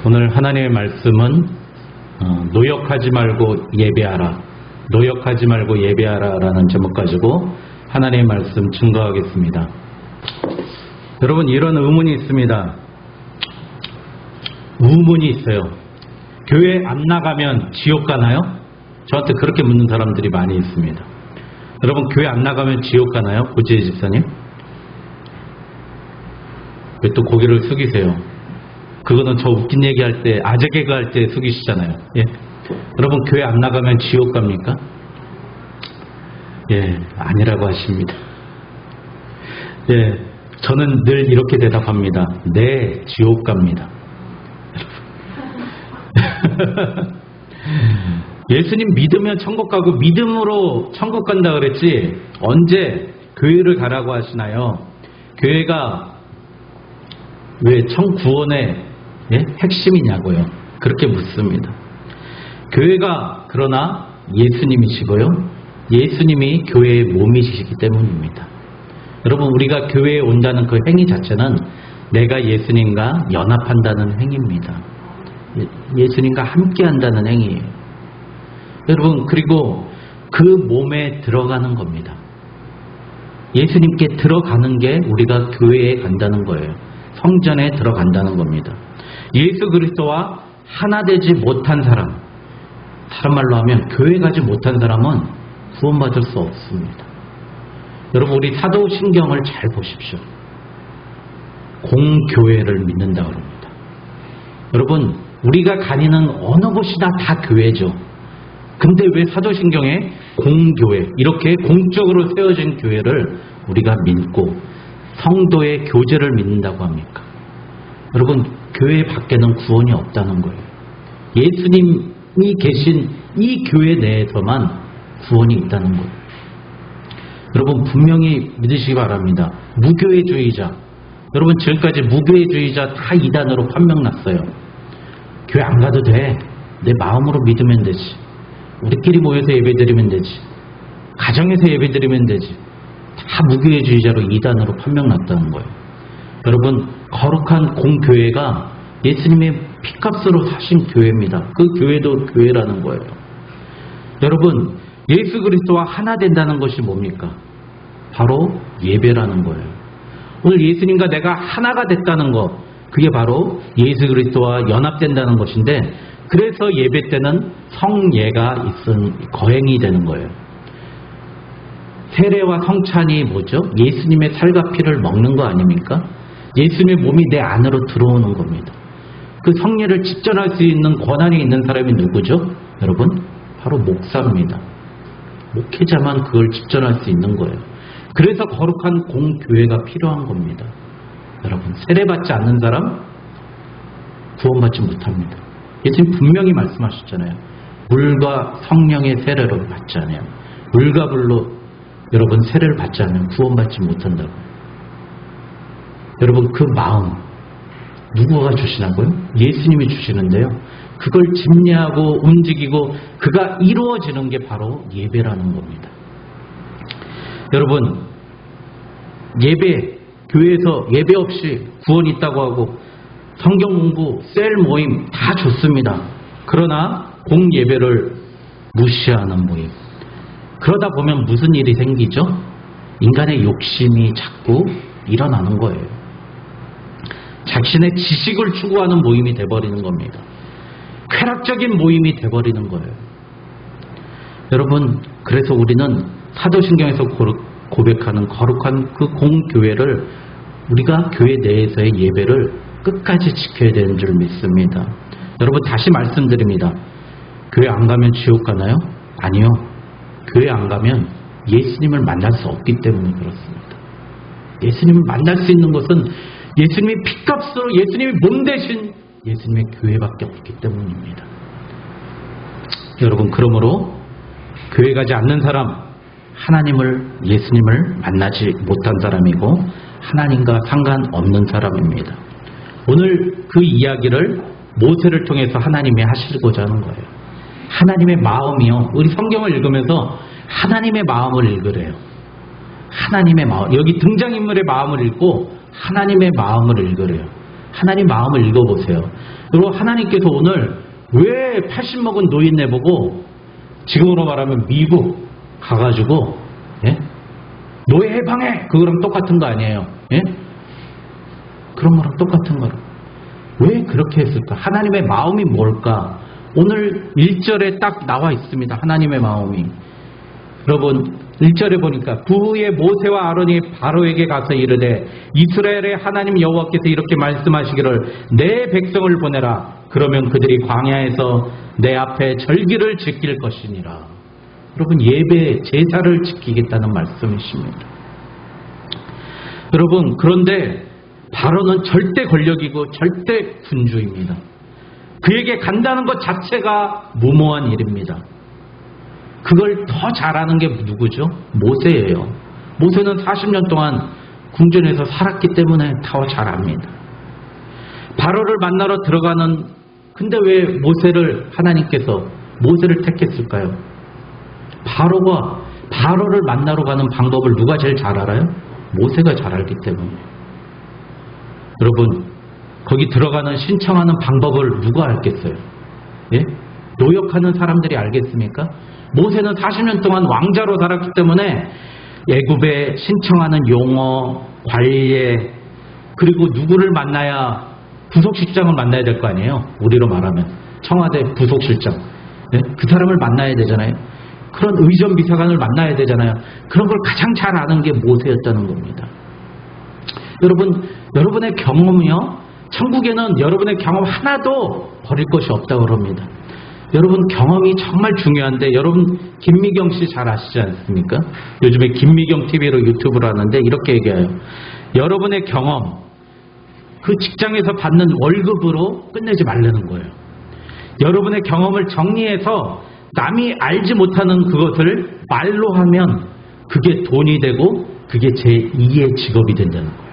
오늘 하나님의 말씀은 노역하지 말고 예배하라, 노역하지 말고 예배하라 라는 제목 가지고 하나님의 말씀 증거하겠습니다. 여러분, 이런 의문이 있습니다. 의문이 있어요. 교회 안 나가면 지옥 가나요? 저한테 그렇게 묻는 사람들이 많이 있습니다. 여러분, 교회 안 나가면 지옥 가나요? 고지혜 집사님? 왜 또 고개를 숙이세요? 그거는 저 웃긴 얘기할 때, 아재 개그 할 때 숙이시잖아요. 예. 여러분, 교회 안 나가면 지옥 갑니까? 예, 아니라고 하십니다. 예, 저는 늘 이렇게 대답합니다. 네, 지옥 갑니다. 예수님 믿으면 천국 가고 믿음으로 천국 간다 그랬지 언제 교회를 가라고 하시나요? 교회가 왜 구원의 핵심이냐고요. 그렇게 묻습니다. 교회가 그러나 예수님이시고요. 예수님이 교회의 몸이시기 때문입니다. 여러분, 우리가 교회에 온다는 그 행위 자체는 내가 예수님과 연합한다는 행위입니다. 예수님과 함께 한다는 행위예요. 여러분, 그리고 그 몸에 들어가는 겁니다. 예수님께 들어가는 게 우리가 교회에 간다는 거예요. 성전에 들어간다는 겁니다. 예수 그리스도와 하나 되지 못한 사람, 다른 말로 하면 교회 가지 못한 사람은 구원받을 수 없습니다. 여러분, 우리 사도신경을 잘 보십시오. 공교회를 믿는다고 합니다. 여러분, 우리가 다니는 어느 곳이나 다 교회죠. 근데 왜 사도신경에 공교회, 이렇게 공적으로 세워진 교회를 우리가 믿고 성도의 교제를 믿는다고 합니까? 여러분, 교회 밖에는 구원이 없다는 거예요. 예수님이 계신 이 교회 내에서만 구원이 있다는 거예요. 여러분, 분명히 믿으시기 바랍니다. 무교회주의자, 여러분, 지금까지 무교회주의자 다 이단으로 판명났어요. 교회 안 가도 돼. 내 마음으로 믿으면 되지. 우리끼리 모여서 예배드리면 되지. 가정에서 예배드리면 되지. 다 무교회주의자로 이단으로 판명났다는 거예요. 여러분, 거룩한 공교회가 예수님의 피값으로 사신 교회입니다. 그 교회도 교회라는 거예요. 여러분, 예수 그리스도와 하나 된다는 것이 뭡니까? 바로 예배라는 거예요. 오늘 예수님과 내가 하나가 됐다는 것, 그게 바로 예수 그리스도와 연합된다는 것인데, 그래서 예배 때는 성예가 있은 거행이 되는 거예요. 세례와 성찬이 뭐죠? 예수님의 살과 피를 먹는 거 아닙니까? 예수님의 몸이 내 안으로 들어오는 겁니다. 그 성례를 집전할 수 있는 권한이 있는 사람이 누구죠? 여러분, 바로 목사입니다. 목회자만 그걸 집전할 수 있는 거예요. 그래서 거룩한 공교회가 필요한 겁니다. 여러분, 세례받지 않는 사람 구원받지 못합니다. 예수님 분명히 말씀하셨잖아요. 물과 성령의 세례로 받지 않아요. 물과 불로 여러분 세례를 받지 않으면 구원받지 못한다고. 여러분, 그 마음 누구가 주시나고요? 예수님이 주시는데요. 그걸 집례하고 움직이고 그가 이루어지는 게 바로 예배라는 겁니다. 여러분, 예배, 교회에서 예배 없이 구원이 있다고 하고 성경 공부, 셀 모임 다 좋습니다. 그러나 공예배를 무시하는 모임. 그러다 보면 무슨 일이 생기죠? 인간의 욕심이 자꾸 일어나는 거예요. 자신의 지식을 추구하는 모임이 돼버리는 겁니다. 쾌락적인 모임이 돼버리는 거예요. 여러분, 그래서 우리는 사도신경에서 고백하는 거룩한 그 공교회를 우리가 교회 내에서의 예배를 끝까지 지켜야 되는 줄 믿습니다. 여러분, 다시 말씀드립니다. 교회 안 가면 지옥 가나요? 아니요. 교회 안 가면 예수님을 만날 수 없기 때문에 그렇습니다. 예수님을 만날 수 있는 것은 예수님의 피값으로 예수님의 몸 대신 예수님의 교회밖에 없기 때문입니다. 여러분, 그러므로 교회 가지 않는 사람, 예수님을 만나지 못한 사람이고 하나님과 상관없는 사람입니다. 오늘 그 이야기를 모세를 통해서 하나님이 하시고자 하는 거예요. 하나님의 마음이요. 우리 성경을 읽으면서 하나님의 마음을 읽으래요. 하나님의 마음. 여기 등장인물의 마음을 읽고 하나님의 마음을 읽으래요. 하나님 마음을 읽어보세요. 그리고 하나님께서 오늘 왜 80 먹은 노인네 보고 지금으로 말하면 미국 가가지고 예? 노예 해방해! 그거랑 똑같은 거 아니에요. 예? 그런 거랑 똑같은 거로. 왜 그렇게 했을까? 하나님의 마음이 뭘까? 오늘 1절에 딱 나와 있습니다. 하나님의 마음이. 여러분 1절에 보니까 그 후에 모세와 아론이 바로에게 가서 이르되 이스라엘의 하나님 여호와께서 이렇게 말씀하시기를 내 백성을 보내라. 그러면 그들이 광야에서 내 앞에 절기를 지킬 것이니라. 여러분 예배 제사를 지키겠다는 말씀이십니다. 여러분 그런데 바로는 절대 권력이고 절대 군주입니다. 그에게 간다는 것 자체가 무모한 일입니다. 그걸 더 잘하는 게 누구죠? 모세예요. 모세는 40년 동안 궁전에서 살았기 때문에 더 잘 압니다. 바로를 만나러 들어가는 근데 왜 하나님께서 모세를 택했을까요? 바로를 만나러 가는 방법을 누가 제일 잘 알아요? 모세가 잘 알기 때문에. 여러분 거기 들어가는 신청하는 방법을 누가 알겠어요? 예? 노역하는 사람들이 알겠습니까? 모세는 40년 동안 왕자로 살았기 때문에 애굽에 신청하는 용어, 관례, 그리고 누구를 만나야 부속실장을 만나야 될 거 아니에요? 우리로 말하면 청와대 부속실장. 네? 그 사람을 만나야 되잖아요. 그런 의전비서관을 만나야 되잖아요. 그런 걸 가장 잘 아는 게 모세였다는 겁니다. 여러분의 경험이요. 천국에는 여러분의 경험 하나도 버릴 것이 없다고 그럽니다. 여러분 경험이 정말 중요한데 여러분 김미경 씨 잘 아시지 않습니까? 요즘에 김미경 TV로 유튜브를 하는데 이렇게 얘기해요. 여러분의 경험 그 직장에서 받는 월급으로 끝내지 말라는 거예요. 여러분의 경험을 정리해서 남이 알지 못하는 그것을 말로 하면 그게 돈이 되고 그게 제2의 직업이 된다는 거예요.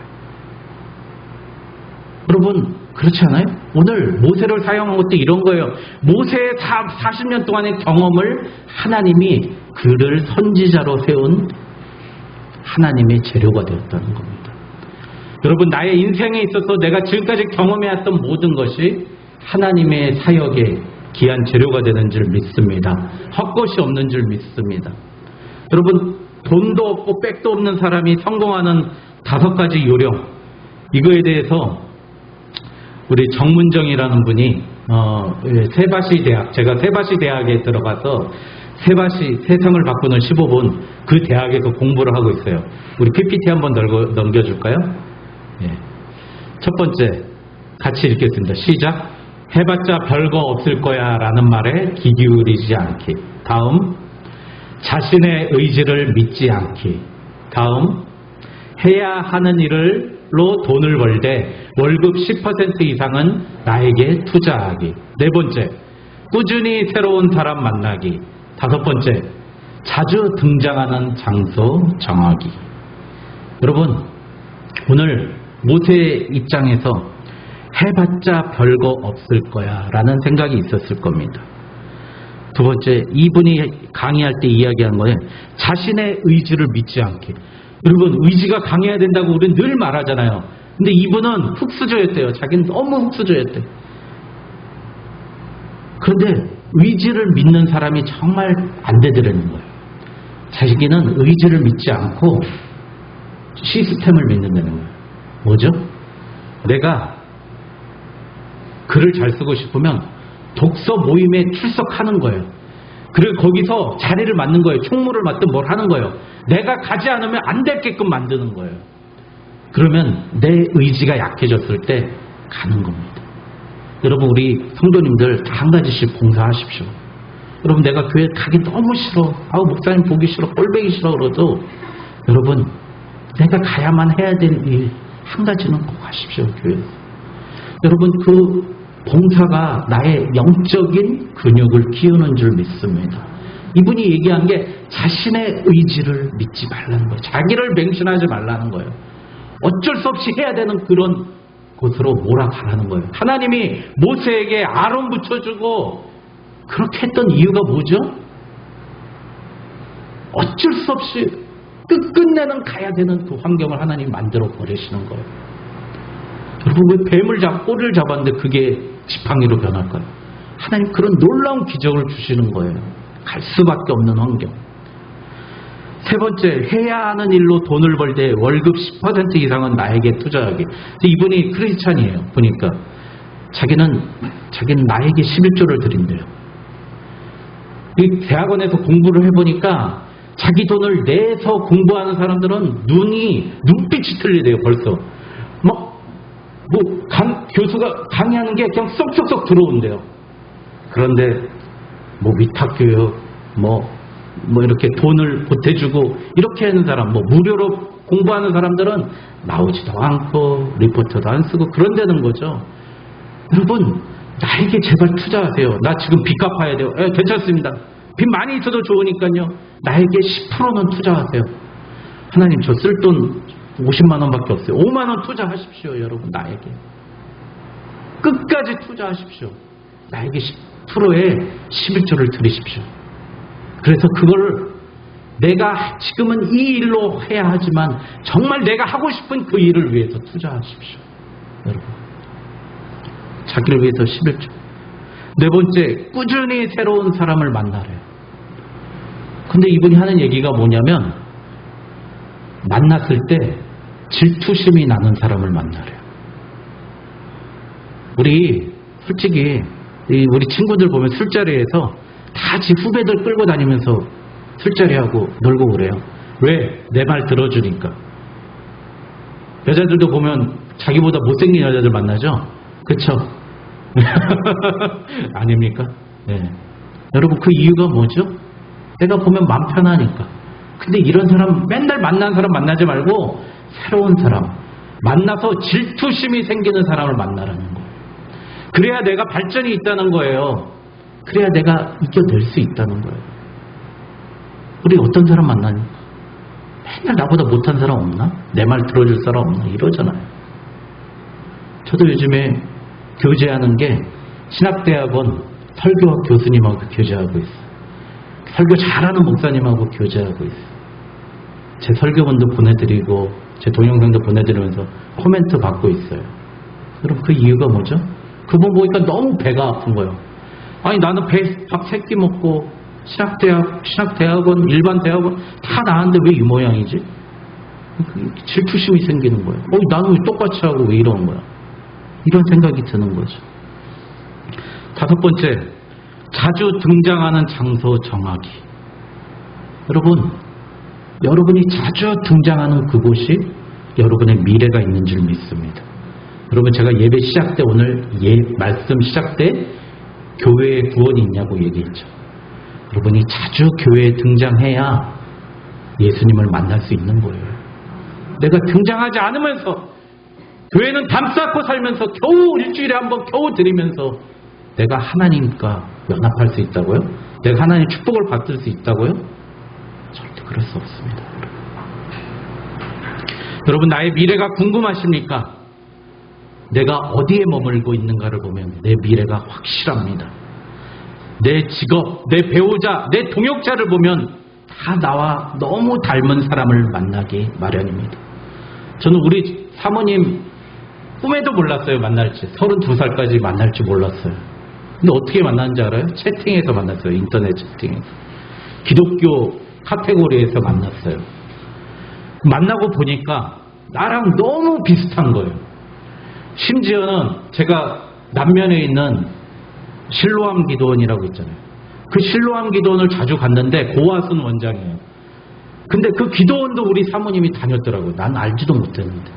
여러분 그렇지 않아요? 오늘 모세를 사용한 것도 이런 거예요. 모세의 40년 동안의 경험을 하나님이 그를 선지자로 세운 하나님의 재료가 되었다는 겁니다. 여러분 나의 인생에 있어서 내가 지금까지 경험해왔던 모든 것이 하나님의 사역에 귀한 재료가 되는 줄 믿습니다. 헛것이 없는 줄 믿습니다. 여러분 돈도 없고 백도 없는 사람이 성공하는 5가지 요령 이거에 대해서 우리 정문정이라는 분이 세바시 대학, 제가 세바시 대학에 들어가서 세상을 바꾸는 15분 그 대학에서 공부를 하고 있어요. 우리 PPT 한번 넘겨줄까요? 예. 첫 번째 같이 읽겠습니다. 시작. 해봤자 별거 없을 거야 라는 말에 귀 기울이지 않기. 다음 자신의 의지를 믿지 않기. 다음 해야 하는 일로 돈을 벌되 월급 10% 이상은 나에게 투자하기. 4번째 꾸준히 새로운 사람 만나기. 5번째 자주 등장하는 장소 정하기. 여러분 오늘 모세의 입장에서 해봤자 별거 없을 거야 라는 생각이 있었을 겁니다. 2번째 이분이 강의할 때 이야기한 거는 자신의 의지를 믿지 않기. 여러분 의지가 강해야 된다고 우리는 늘 말하잖아요. 근데 이분은 흙수저였대요. 자기는 너무 흙수저였대요. 그런데 의지를 믿는 사람이 정말 안 되더라는 거예요. 자기는 의지를 믿지 않고 시스템을 믿는다는 거예요. 뭐죠? 내가 글을 잘 쓰고 싶으면 독서 모임에 출석하는 거예요. 그리고 거기서 자리를 맡는 거예요. 총무를 맡든 뭘 하는 거예요. 내가 가지 않으면 안 되게끔 만드는 거예요. 그러면 내 의지가 약해졌을 때 가는 겁니다. 여러분 우리 성도님들 다 한 가지씩 봉사하십시오. 여러분 내가 교회 가기 너무 싫어. 목사님 보기 싫어. 꼴보기 싫어 그러도 여러분 내가 가야만 해야 될 일 한 가지는 꼭 하십시오. 교회에서. 여러분 그 봉사가 나의 영적인 근육을 키우는 줄 믿습니다. 이분이 얘기한 게 자신의 의지를 믿지 말라는 거예요. 자기를 맹신하지 말라는 거예요. 어쩔 수 없이 해야 되는 그런 곳으로 몰아가라는 거예요. 하나님이 모세에게 아론 붙여주고 그렇게 했던 이유가 뭐죠? 어쩔 수 없이 끝내는 가야 되는 그 환경을 하나님이 만들어 버리시는 거예요. 여러분 왜 뱀을 꼬리를 잡았는데 그게 지팡이로 변할까요? 하나님 그런 놀라운 기적을 주시는 거예요. 갈 수밖에 없는 환경. 세 번째, 해야 하는 일로 돈을 벌 때 월급 10% 이상은 나에게 투자하게. 이분이 크리스찬이에요. 보니까 자기는 나에게 11조를 드린대요. 이 대학원에서 공부를 해보니까 자기 돈을 내서 공부하는 사람들은 눈빛이 틀리대요. 벌써 교수가 강의하는 게 그냥 쏙쏙쏙 들어온대요. 그런데 위탁교육 이렇게 돈을 보태주고 이렇게 하는 사람, 무료로 공부하는 사람들은 나오지도 않고 리포터도 안 쓰고 그런다는 거죠. 여러분 나에게 제발 투자하세요. 나 지금 빚 갚아야 돼요. 괜찮습니다. 빚 많이 있어도 좋으니까요. 나에게 10%는 투자하세요. 하나님 저 쓸 돈 50만 원밖에 없어요. 5만 원 투자하십시오. 여러분 나에게 끝까지 투자하십시오. 나에게 10%에 11조를 드리십시오. 그래서 그걸 내가 지금은 이 일로 해야 하지만 정말 내가 하고 싶은 그 일을 위해서 투자하십시오. 여러분 자기를 위해서 11조. 네 번째, 꾸준히 새로운 사람을 만나래요. 근데 이분이 하는 얘기가 뭐냐면 만났을 때 질투심이 나는 사람을 만나래요. 우리 솔직히 우리 친구들 보면 술자리에서 다 지 후배들 끌고 다니면서 술자리하고 놀고 그래요. 왜? 내 말 들어주니까. 여자들도 보면 자기보다 못생긴 여자들 만나죠? 그쵸? 아닙니까? 네. 여러분 그 이유가 뭐죠? 내가 보면 마음 편하니까. 근데 이런 사람 맨날 만난 사람 만나지 말고 새로운 사람 만나서 질투심이 생기는 사람을 만나라는 거예요. 그래야 내가 발전이 있다는 거예요. 그래야 내가 이겨낼 수 있다는 거예요. 우리 어떤 사람 만나니? 맨날 나보다 못한 사람 없나? 내 말 들어줄 사람 없나? 이러잖아요. 저도 요즘에 교제하는 게 신학대학원 설교학 교수님하고 교제하고 있어요. 설교 잘하는 목사님하고 교제하고 있어요. 제 설교문도 보내드리고 제 동영상도 보내드리면서 코멘트 받고 있어요. 그럼 그 이유가 뭐죠? 그분 보니까 너무 배가 아픈 거예요. 아니 나는 밥 3끼 먹고 신학대학원 일반 대학원 다 나왔는데 왜 이 모양이지? 질투심이 생기는 거예요. 나는 왜 똑같이 하고 왜 이러는 거야? 이런 생각이 드는 거죠. 다섯 번째, 자주 등장하는 장소 정하기. 여러분이 자주 등장하는 그곳이 여러분의 미래가 있는 줄 믿습니다. 여러분 제가 예배 시작 때 오늘 말씀 시작 때 교회에 구원이 있냐고 얘기했죠. 여러분이 자주 교회에 등장해야 예수님을 만날 수 있는 거예요. 내가 등장하지 않으면서 교회는 담쌓고 살면서 겨우 일주일에 한 번 겨우 드리면서 내가 하나님과 연합할 수 있다고요? 내가 하나님의 축복을 받을 수 있다고요? 절대 그럴 수 없습니다. 여러분 나의 미래가 궁금하십니까? 내가 어디에 머물고 있는가를 보면 내 미래가 확실합니다. 내 직업, 내 배우자, 내 동역자를 보면 다 나와 너무 닮은 사람을 만나기 마련입니다. 저는 우리 사모님 꿈에도 몰랐어요. 만날지. 32살까지 만날지 몰랐어요. 근데 어떻게 만났는지 알아요? 채팅에서 만났어요. 인터넷 채팅에서. 기독교 카테고리에서 만났어요. 만나고 보니까 나랑 너무 비슷한 거예요. 심지어는 제가 남면에 있는 실로암 기도원이라고 있잖아요. 그 실로암 기도원을 자주 갔는데 고화순 원장이에요. 근데 그 기도원도 우리 사모님이 다녔더라고요. 난 알지도 못했는데.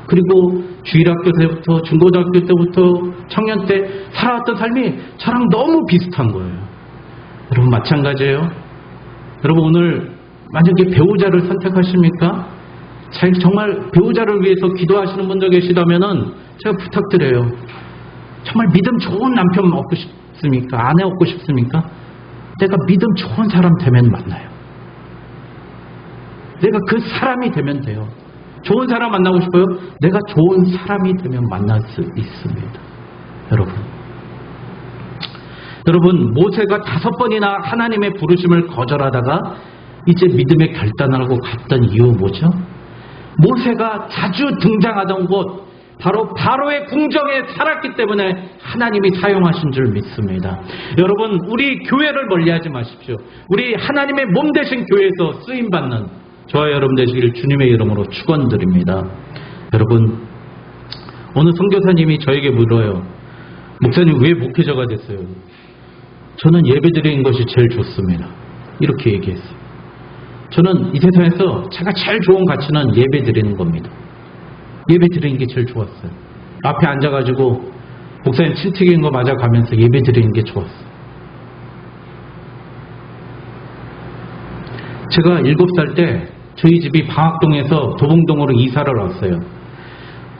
그리고 주일학교 때부터 중고등학교 때부터 청년 때 살아왔던 삶이 저랑 너무 비슷한 거예요. 여러분 마찬가지예요. 여러분 오늘 만약에 배우자를 선택하십니까? 정말 배우자를 위해서 기도하시는 분들 계시다면은 제가 부탁드려요. 정말 믿음 좋은 남편 얻고 싶습니까? 아내 얻고 싶습니까? 내가 믿음 좋은 사람 되면 만나요. 내가 그 사람이 되면 돼요. 좋은 사람 만나고 싶어요? 내가 좋은 사람이 되면 만날 수 있습니다. 여러분 모세가 5번이나 하나님의 부르심을 거절하다가 이제 믿음의 결단을 하고 갔던 이유 뭐죠? 모세가 자주 등장하던 곳 바로 바로의 궁정에 살았기 때문에 하나님이 사용하신 줄 믿습니다. 여러분, 우리 교회를 멀리하지 마십시오. 우리 하나님의 몸 되신 교회에서 쓰임받는 저와 여러분 되시길 주님의 이름으로 축원드립니다. 여러분, 어느 선교사님이 저에게 물어요. 목사님, 왜 목회자가 됐어요? 저는 예배드리는 것이 제일 좋습니다. 이렇게 얘기했어요. 저는 이 세상에서 제가 제일 좋은 가치는 예배드리는 겁니다. 예배드리는 게 제일 좋았어요. 앞에 앉아가지고 목사님 침튀긴 거 맞아가면서 예배드리는 게 좋았어요. 제가 7살 때 저희 집이 방학동에서 도봉동으로 이사를 왔어요.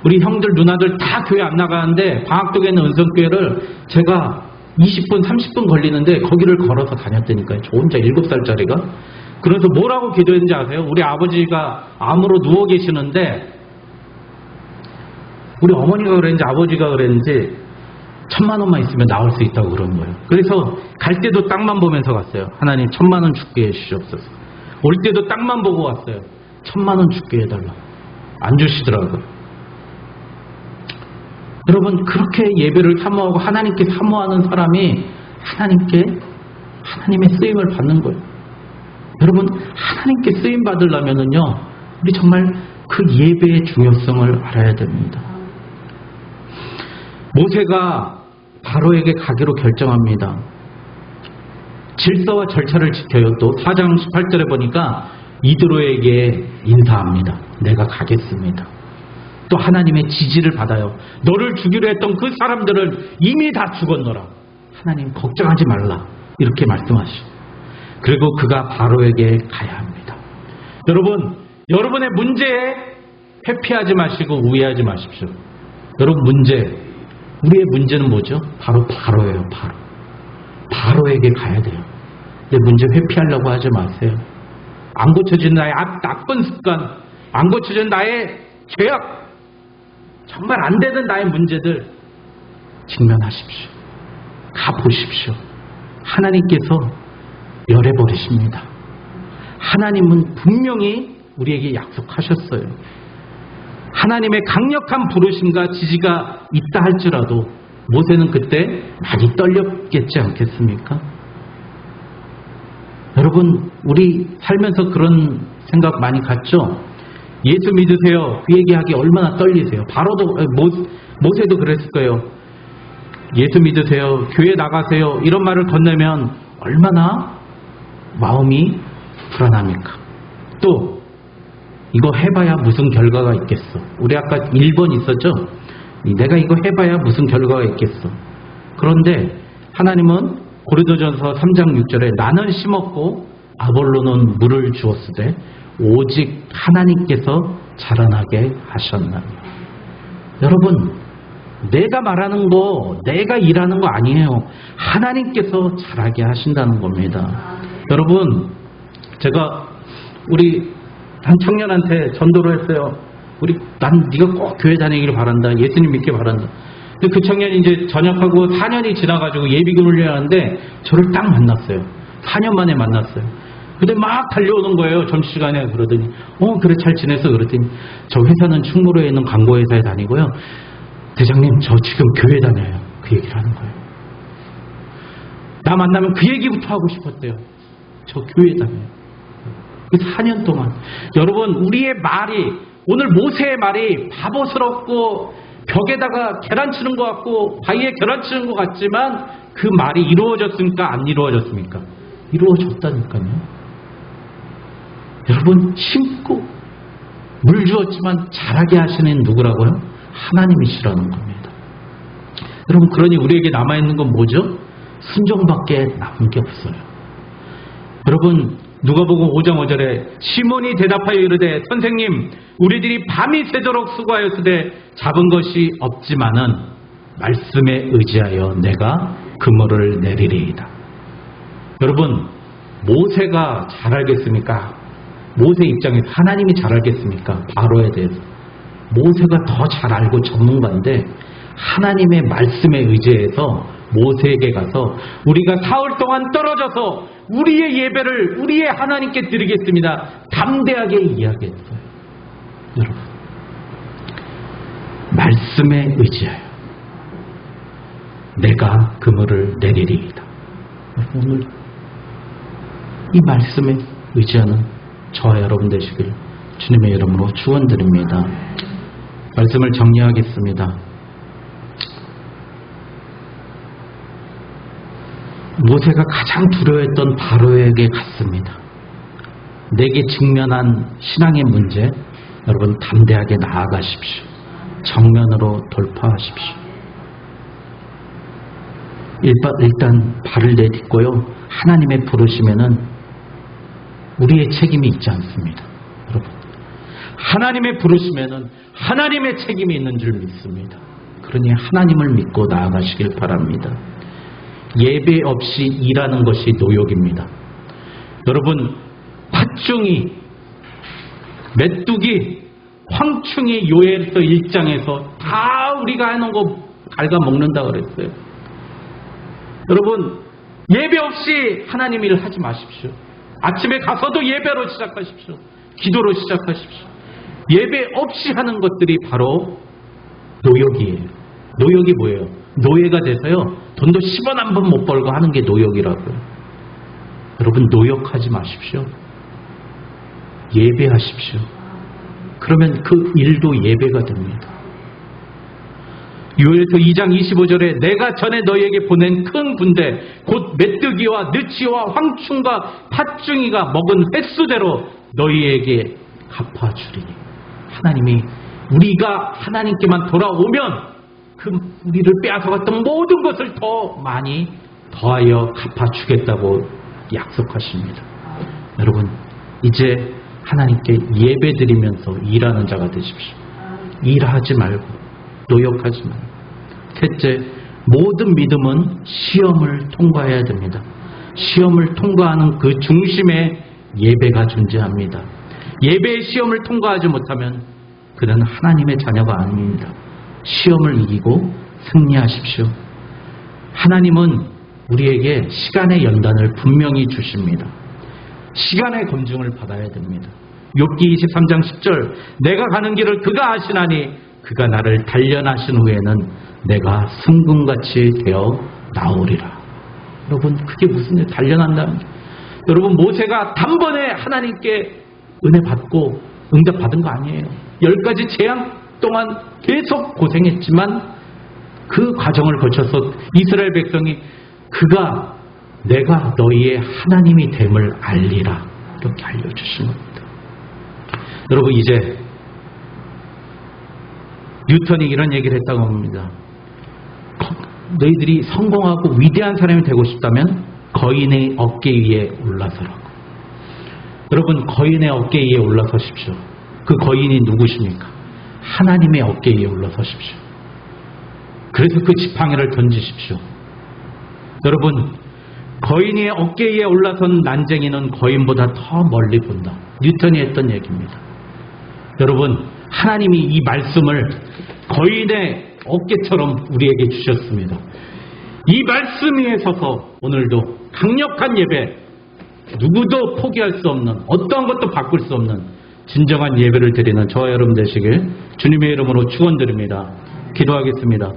우리 형들 누나들 다 교회 안 나가는데 방학동에 있는 은성교회를 제가 20분 30분 걸리는데 거기를 걸어서 다녔다니까요. 저 혼자 7살짜리가. 그래서 뭐라고 기도했는지 아세요? 우리 아버지가 암으로 누워 계시는데 우리 어머니가 그랬는지 아버지가 그랬는지 1,000만 원만 있으면 나올 수 있다고 그런 거예요. 그래서 갈 때도 땅만 보면서 갔어요. 하나님 1,000만 원 주게 해주시옵소서. 올 때도 땅만 보고 왔어요. 1,000만 원 주게 해달라. 안 주시더라고요. 여러분, 그렇게 예배를 사모하고 하나님께 사모하는 사람이 하나님의 쓰임을 받는 거예요. 여러분, 하나님께 쓰임 받으려면은요, 우리 정말 그 예배의 중요성을 알아야 됩니다. 모세가 바로에게 가기로 결정합니다. 질서와 절차를 지켜요. 또 4장 18절에 보니까 이드로에게 인사합니다. 내가 가겠습니다. 또 하나님의 지지를 받아요. 너를 죽이려 했던 그 사람들은 이미 다 죽었노라. 하나님 걱정하지 말라. 이렇게 말씀하시죠. 그리고 그가 바로에게 가야 합니다. 여러분, 여러분의 문제에 회피하지 마시고 우회하지 마십시오. 여러분, 우리의 문제는 뭐죠? 바로예요. 바로에게 가야 돼요. 내 문제 회피하려고 하지 마세요. 안 고쳐진 나의 나쁜 습관, 안 고쳐진 나의 죄악, 정말 안 되는 나의 문제들 직면하십시오. 가보십시오. 하나님께서 열어버리십니다. 하나님은 분명히 우리에게 약속하셨어요. 하나님의 강력한 부르심과 지지가 있다 할지라도 모세는 그때 많이 떨렸겠지 않겠습니까? 여러분, 우리 살면서 그런 생각 많이 갖죠? 예수 믿으세요. 그 얘기하기 얼마나 떨리세요. 모세도 그랬을 거예요. 예수 믿으세요. 교회 나가세요. 이런 말을 건네면 얼마나 마음이 불안합니까? 또 이거 해봐야 무슨 결과가 있겠어. 우리 아까 1번 있었죠? 내가 이거 해봐야 무슨 결과가 있겠어. 그런데 하나님은 고린도전서 3장 6절에 나는 심었고 아볼로는 물을 주었으되 오직 하나님께서 자라나게 하셨나니. 여러분, 내가 말하는 거, 내가 일하는 거 아니에요. 하나님께서 자라게 하신다는 겁니다. 여러분, 제가 우리 한 청년한테 전도를 했어요. 난 네가 꼭 교회 다니기를 바란다. 예수님 믿기 바란다. 근데 그 청년이 이제 전역하고 4년이 지나가지고 예비군 훈련하는데 저를 딱 만났어요. 4년 만에 만났어요. 근데 막 달려오는 거예요. 점심시간에. 그러더니 그래 잘 지냈어. 그랬더니 저 회사는 충무로에 있는 광고회사에 다니고요. 대장님, 저 지금 교회 다녀요. 그 얘기를 하는 거예요. 나 만나면 그 얘기부터 하고 싶었대요. 저 교회 다녀요. 4년 동안. 여러분, 우리의 말이, 오늘 모세의 말이 바보스럽고 벽에다가 계란 치는 것 같고 바위에 계란 치는 것 같지만 그 말이 이루어졌습니까? 안 이루어졌습니까? 이루어졌다니까요. 여러분, 심고 물 주었지만 자라게 하시는 누구라고요? 하나님이시라는 겁니다. 여러분, 그러니 우리에게 남아있는 건 뭐죠? 순종밖에 남은 게 없어요. 여러분, 누가복음 5장 5절에 시몬이 대답하여 이르되 선생님, 우리들이 밤이 새도록 수고하였으되 잡은 것이 없지만은 말씀에 의지하여 내가 그물을 내리리이다. 여러분, 모세가 잘 알겠습니까? 모세 입장에서 하나님이 잘 알겠습니까? 바로에 대해서. 모세가 더 잘 알고 전문가인데 하나님의 말씀에 의지해서 모세에게 가서 우리가 사흘 동안 떨어져서 우리의 예배를 우리의 하나님께 드리겠습니다. 담대하게 이야기했어요. 여러분, 말씀에 의지하여 내가 그물을 내리리이다. 오늘 이 말씀에 의지하는 저와 여러분 되시길 주님의 이름으로 축원드립니다. 말씀을 정리하겠습니다. 모세가 가장 두려워했던 바로에게 갔습니다. 내게 직면한 신앙의 문제, 여러분 담대하게 나아가십시오. 정면으로 돌파하십시오. 일단 발을 내딛고요. 하나님의 부르심에는 우리의 책임이 있지 않습니다. 여러분, 하나님의 부르심에는 하나님의 책임이 있는 줄 믿습니다. 그러니 하나님을 믿고 나아가시길 바랍니다. 예배 없이 일하는 것이 노역입니다. 여러분, 팥중이, 메뚜기, 황충이 요엘서 1장에서 다 우리가 해놓은 거 갉아먹는다 그랬어요. 여러분, 예배 없이 하나님 일을 하지 마십시오. 아침에 가서도 예배로 시작하십시오. 기도로 시작하십시오. 예배 없이 하는 것들이 바로 노역이에요. 노역이 뭐예요? 노예가 돼서요, 돈도 10원 한 번 못 벌고 하는 게 노역이라고요. 여러분, 노역하지 마십시오. 예배하십시오. 그러면 그 일도 예배가 됩니다. 요엘서 2장 25절에 내가 전에 너희에게 보낸 큰 군대 곧 메뚜기와 느치와 황충과 팥중이가 먹은 횟수대로 너희에게 갚아주리니. 하나님이 우리가 하나님께만 돌아오면 그 우리를 빼앗아갔던 모든 것을 더 많이 더하여 갚아주겠다고 약속하십니다. 여러분, 이제 하나님께 예배드리면서 일하는 자가 되십시오. 일하지 말고 노역하지 말고. 셋째, 모든 믿음은 시험을 통과해야 됩니다. 시험을 통과하는 그 중심에 예배가 존재합니다. 예배의 시험을 통과하지 못하면 그는 하나님의 자녀가 아닙니다. 시험을 이기고 승리하십시오. 하나님은 우리에게 시간의 연단을 분명히 주십니다. 시간의 검증을 받아야 됩니다. 욥기 23장 10절 내가 가는 길을 그가 아시나니 그가 나를 단련하신 후에는 내가 승금같이 되어 나오리라. 여러분, 그게 무슨 일? 단련한다는 게. 여러분, 모세가 단번에 하나님께 은혜 받고 응답 받은 거 아니에요. 10가지 재앙 동안 계속 고생했지만 그 과정을 거쳐서 이스라엘 백성이 그가 내가 너희의 하나님이 됨을 알리라, 이렇게 알려주신 겁니다. 여러분, 이제 뉴턴이 이런 얘기를 했다고 합니다. 너희들이 성공하고 위대한 사람이 되고 싶다면 거인의 어깨 위에 올라서라고. 여러분, 거인의 어깨 위에 올라서십시오. 그 거인이 누구십니까? 하나님의 어깨 위에 올라서십시오. 그래서 그 지팡이를 던지십시오. 여러분, 거인의 어깨 위에 올라선 난쟁이는 거인보다 더 멀리 본다. 뉴턴이 했던 얘기입니다. 여러분, 하나님이 이 말씀을 거인의 어깨처럼 우리에게 주셨습니다. 이 말씀 위에 서서 오늘도 강력한 예배, 누구도 포기할 수 없는, 어떠한 것도 바꿀 수 없는 진정한 예배를 드리는 저와 여러분 되시길 주님의 이름으로 축원드립니다. 기도하겠습니다.